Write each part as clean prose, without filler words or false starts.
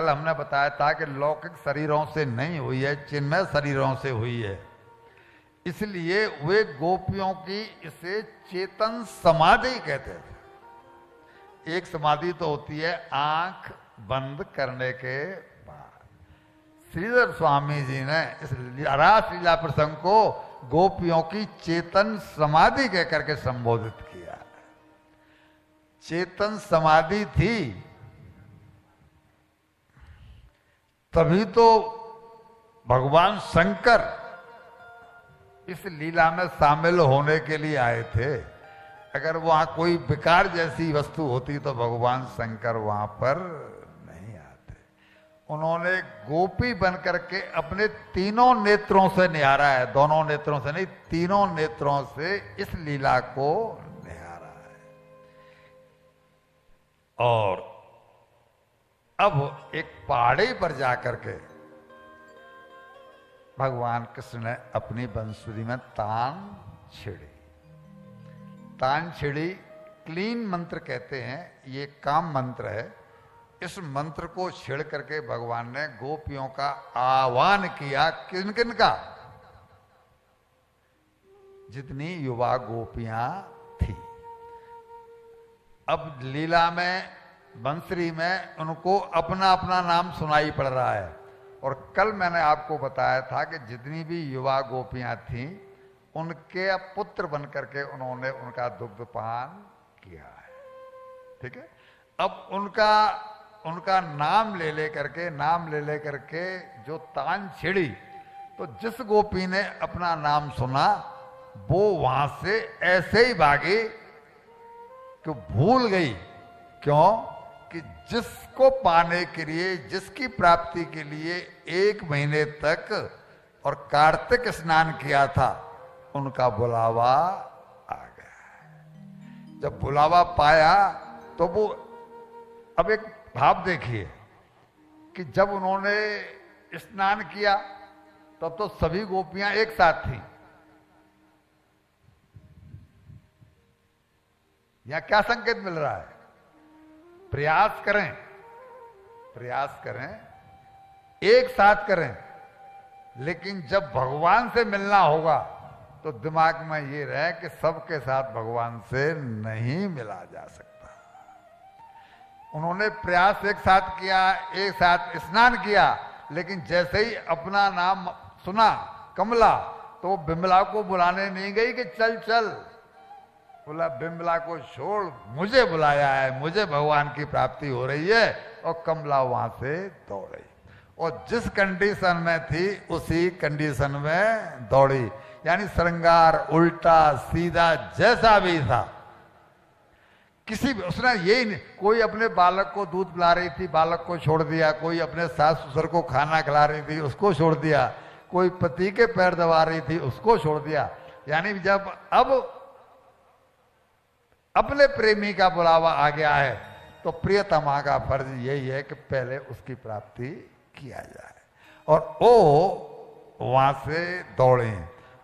कल हमने बताया था कि लौकिक शरीरों से नहीं हुई है, चिन्मय शरीरों से हुई है। इसलिए वे गोपियों की इसे चेतन समाधि कहते थे। एक समाधि तो होती है आंख बंद करने के बाद। श्रीधर स्वामी जी ने इस रास लीला प्रसंग को गोपियों की चेतन समाधि कहकर के संबोधित किया। चेतन समाधि थी तभी तो भगवान शंकर इस लीला में शामिल होने के लिए आए थे। अगर वहां कोई विकार जैसी वस्तु होती तो भगवान शंकर वहां पर नहीं आते। उन्होंने गोपी बनकर के अपने तीनों नेत्रों से निहारा है, दोनों नेत्रों से नहीं, तीनों नेत्रों से इस लीला को निहारा है। और अब एक पहाड़ी पर जाकर के भगवान कृष्ण ने अपनी बंसुरी में तान छिड़ी। तान छिड़ी क्लीन मंत्र कहते हैं, ये काम मंत्र है। इस मंत्र को छिड़ करके भगवान ने गोपियों का आह्वान किया। किन किन का? जितनी युवा गोपियां थी। अब लीला में बंसरी में उनको अपना अपना नाम सुनाई पड़ रहा है। और कल मैंने आपको बताया था कि जितनी भी युवा गोपियां थीं उनके पुत्र बनकर के उन्होंने उनका दुग्धपान किया है। ठीक है। अब उनका नाम ले करके जो तान छिड़ी, तो जिस गोपी ने अपना नाम सुना वो वहां से ऐसे ही भागी कि भूल गई। क्यों? कि जिसको पाने के लिए, जिसकी प्राप्ति के लिए 1 महीने तक और कार्तिक स्नान किया था, उनका बुलावा आ गया। जब बुलावा पाया तो वो, अब एक भाव देखिए कि जब उन्होंने स्नान किया तब तो सभी गोपियां एक साथ थी। यहां क्या संकेत मिल रहा है? प्रयास करें, एक साथ करें, लेकिन जब भगवान से मिलना होगा तो दिमाग में ये रहे कि सबके साथ भगवान से नहीं मिला जा सकता। उन्होंने प्रयास एक साथ किया, एक साथ स्नान किया, लेकिन जैसे ही अपना नाम सुना कमला, तो बिमला को बुलाने नहीं गई कि चल चल। बोला बिमला को छोड़, मुझे बुलाया है, मुझे भगवान की प्राप्ति हो रही है। और कमला वहां से दौड़ी और जिस कंडीशन में थी उसी कंडीशन में दौड़ी। यानी श्रृंगार उल्टा सीधा जैसा भी था, किसी भी उसने यही नहीं, कोई अपने बालक को दूध पिला रही थी, बालक को छोड़ दिया। कोई अपने सास ससुर को खाना खिला रही थी, उसको छोड़ दिया। कोई पति के पैर दबा रही थी, उसको छोड़ दिया। यानी जब अब अपने प्रेमी का बुलावा आ गया है तो प्रियतमा का फर्ज यही है कि पहले उसकी प्राप्ति किया जाए। और वो वहां से दौड़े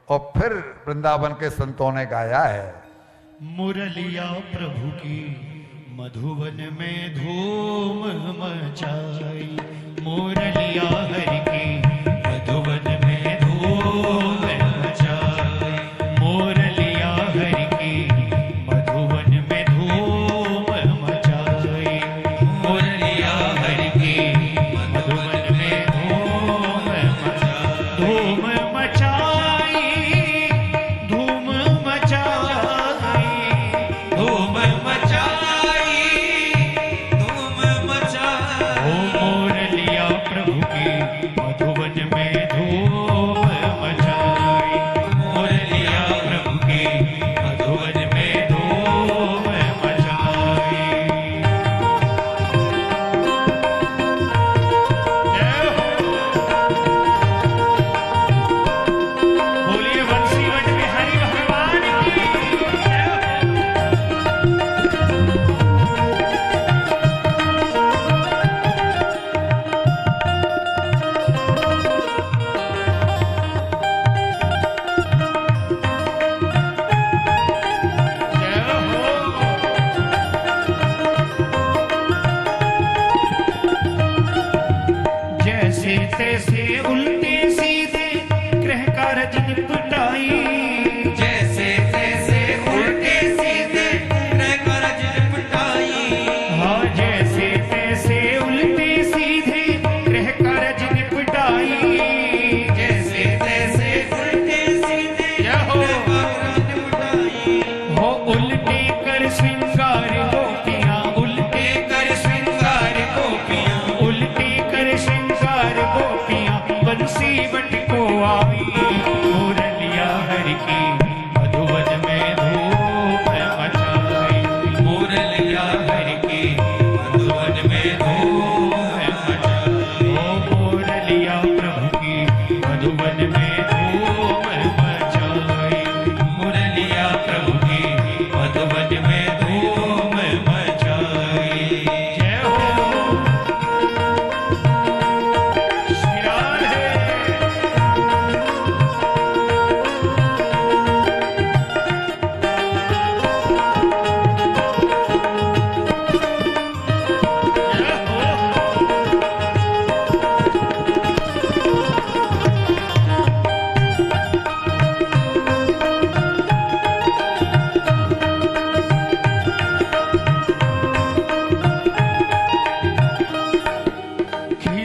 और फिर वृंदावन के संतों ने गाया है, मुरलिया प्रभु की मधुवन में धूम मचाई, मुरलिया हरि की मधुवन में धूम मचाई, मुरलिया हरि की मधुवन में धूम मचाई, मुरलिया हरि की मधुवन में धूम मचाई, धूम मचाई, धूम मचाई, धूम मचाई, धूम मचाई।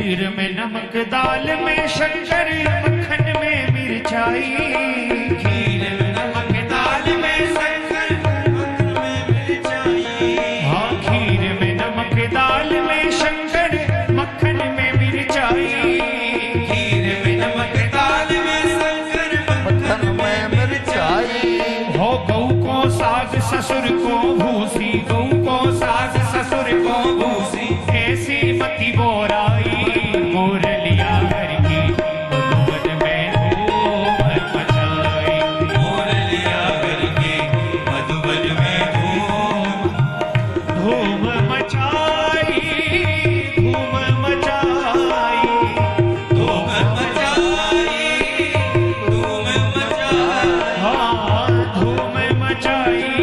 खीर में नमक, दाल में शक्कर, मक्खन में मिर्चाई। खीर में नमक, दाल में शक्कर, मक्खन में मिर्चाई। हाँ, खीर में नमक, दाल में शक्कर, मक्खन में मिर्चाई। खीर में नमक, दाल में शक्कर, मक्खन में मिर्चाई। हो गऊ को साग ससुर को भूसी, गऊ को साग ससुर को भूसी, ऐसी मति बोराई। मुरलिया हर की मधुवन में धूम मचाई। मुरलिया करके मधुबन में धूम मचाई, धूम मचाई। धूम मचाई, धूम मचाई। हाँ, धूम मचाई।